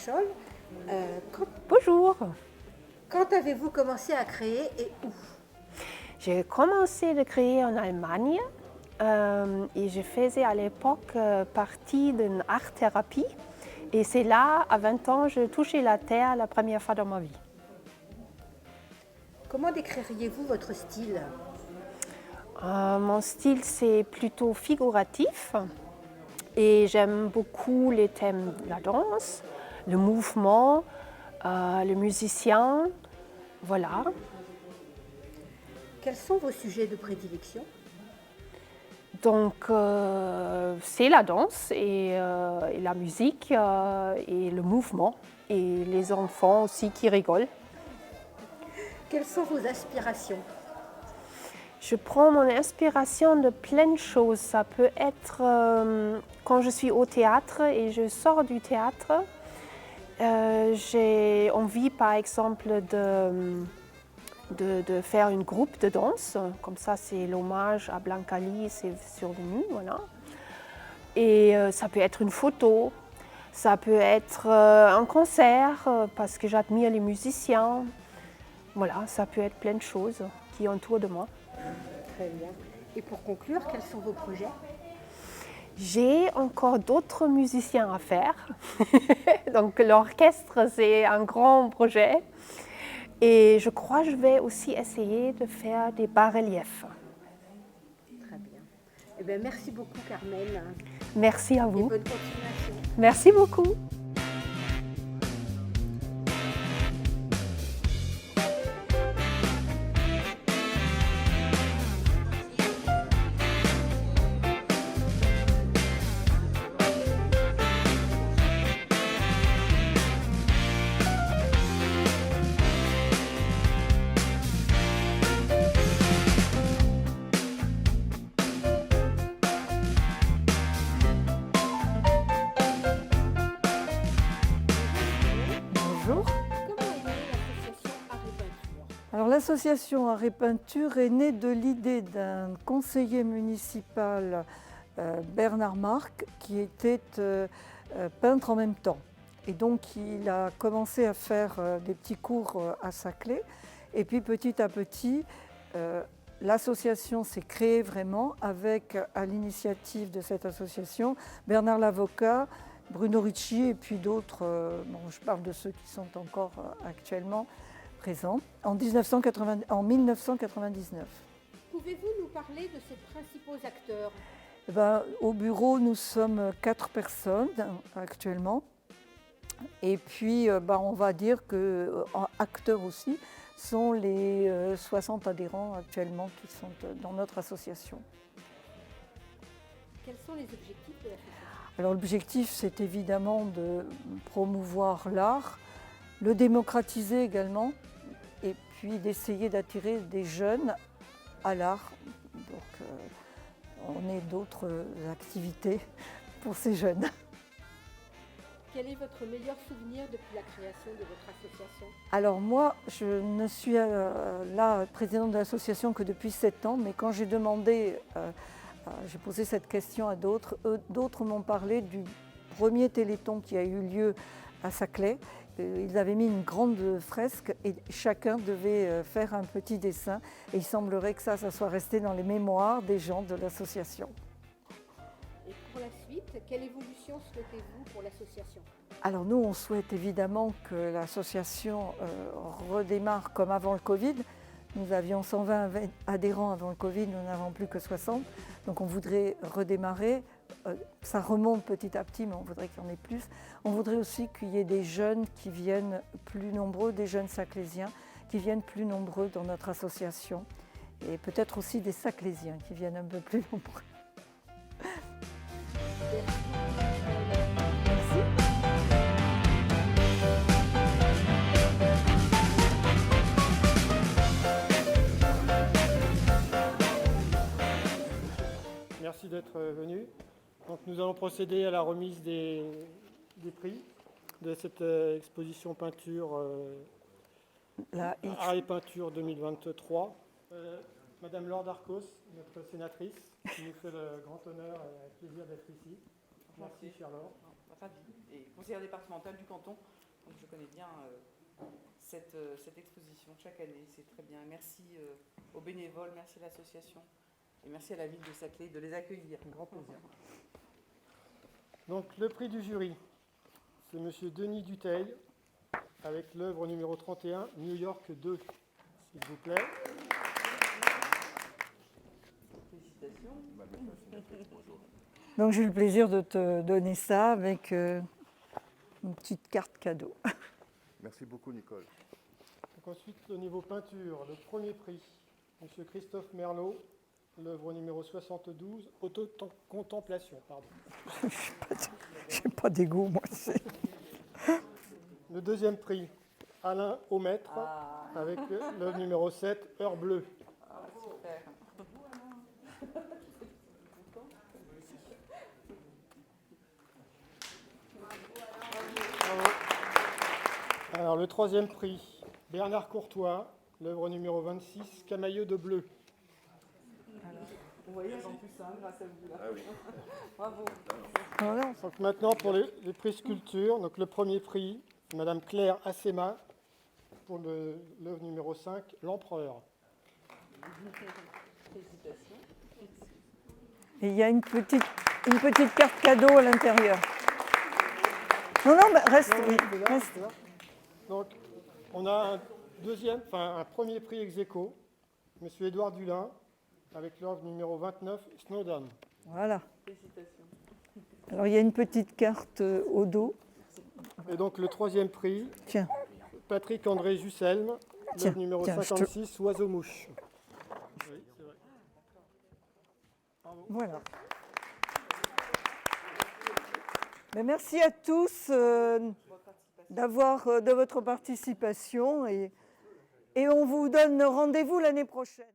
Scholl. Bonjour. Quand avez-vous commencé à créer et où? J'ai commencé de créer en Allemagne et je faisais à l'époque partie d'une art-thérapie. Et c'est là, à 20 ans, je touchais la terre la première fois dans ma vie. Comment décririez-vous votre style? Mon style, c'est plutôt figuratif et j'aime beaucoup les thèmes de la danse, le mouvement, le musicien, voilà. Quels sont vos sujets de prédilection? Donc, c'est la danse et la musique et le mouvement et les enfants aussi qui rigolent. Quelles sont vos aspirations? Je prends mon inspiration de plein de choses. Ça peut être quand je suis au théâtre et je sors du théâtre, j'ai envie par exemple de faire une groupe de danse. Comme ça, c'est l'hommage à Blanca Lee, c'est survenu, voilà. Et ça peut être une photo, ça peut être un concert parce que j'admire les musiciens. Voilà, ça peut être plein de choses qui entourent de moi. Très bien. Et pour conclure, quels sont vos projets? J'ai encore d'autres musiciens à faire. Donc l'orchestre, c'est un grand projet. Et je crois que je vais aussi essayer de faire des bas-reliefs. Très bien. Eh bien, merci beaucoup, Carmen. Merci à Et vous. bonne continuation. Merci beaucoup. Bonjour. Comment est née l'association Art et Peinture? Alors l'association Art et Peinture est née de l'idée d'un conseiller municipal, Bernard Marc, qui était peintre en même temps. Et donc il a commencé à faire des petits cours à Saclay. Et puis petit à petit, l'association s'est créée vraiment avec, à l'initiative de cette association, Bernard Lavocat, Bruno Ricci et puis d'autres, je parle de ceux qui sont encore actuellement présents, en 1999. Pouvez-vous nous parler de ces principaux acteurs? Au bureau, nous sommes 4 personnes actuellement. Et puis, on va dire que acteurs aussi sont les 60 adhérents actuellement qui sont dans notre association. Quels sont les objectifs de l'association? Alors l'objectif, c'est évidemment de promouvoir l'art, le démocratiser également, et puis d'essayer d'attirer des jeunes à l'art. Donc on ait d'autres activités pour ces jeunes. Quel est votre meilleur souvenir depuis la création de votre association? Alors moi, je ne suis là présidente de l'association que depuis 7 ans, mais quand j'ai demandé, j'ai posé cette question à d'autres, d'autres m'ont parlé du premier téléthon qui a eu lieu à Saclay. Ils avaient mis une grande fresque et chacun devait faire un petit dessin. Et il semblerait que ça soit resté dans les mémoires des gens de l'association. Et pour la suite, quelle évolution souhaitez-vous pour l'association? Alors nous, on souhaite évidemment que l'association redémarre comme avant le Covid. Nous avions 120 adhérents avant le Covid, nous n'avons plus que 60. Donc on voudrait redémarrer. Ça remonte petit à petit, mais on voudrait qu'il y en ait plus. On voudrait aussi qu'il y ait des jeunes qui viennent plus nombreux, des jeunes saclésiens qui viennent plus nombreux dans notre association. Et peut-être aussi des saclésiens qui viennent un peu plus nombreux. Merci d'être venu. Donc, nous allons procéder à la remise des prix de cette exposition peinture Art et Peinture 2023. Madame Laure Darcos, notre sénatrice, qui nous fait le grand honneur et le plaisir d'être ici. Merci, chère Laure. Ravie. Et conseillère départementale du canton, donc je connais bien cette exposition chaque année, c'est très bien. Merci aux bénévoles, merci à l'association et merci à la ville de Saclay de les accueillir. Un grand plaisir. Donc le prix du jury, c'est Monsieur Denis Dutheil avec l'œuvre numéro 31, New York 2, s'il vous plaît. Félicitations. Donc j'ai eu le plaisir de te donner ça avec une petite carte cadeau. Merci beaucoup, Nicole. Donc ensuite, au niveau peinture, le premier prix, Monsieur Christophe Merlot, l'œuvre numéro 72, Auto-contemplation, pardon. Je n'ai pas d'égo, moi. Le deuxième prix, Alain Aumêtre, avec l'œuvre numéro 7, Heure bleue. Ah, super. Alors le troisième prix, Bernard Courtois, l'œuvre numéro 26, Camailleux de bleu. On voyage en plus simple grâce à vous. Là. Ah oui. Bravo. Voilà. Donc maintenant pour les prix sculpture, donc le premier prix, Madame Claire Assema, pour l'œuvre numéro 5, L'Empereur. Félicitations. Et il y a une petite carte cadeau à l'intérieur. Non, mais reste, Non, oui, c'est là, reste. c'est là. Donc on a un premier prix ex aequo, Monsieur Édouard Dulin, avec l'œuvre numéro 29, Snowdon. Voilà. Félicitations. Alors il y a une petite carte au dos. Et donc le troisième prix, Tiens, Patrick André Jusselme, Tiens, l'œuvre numéro tiens, 56, Oiseau-mouche. Oui, c'est vrai. Bravo. voilà. Mais merci à tous de votre participation et on vous donne rendez-vous l'année prochaine.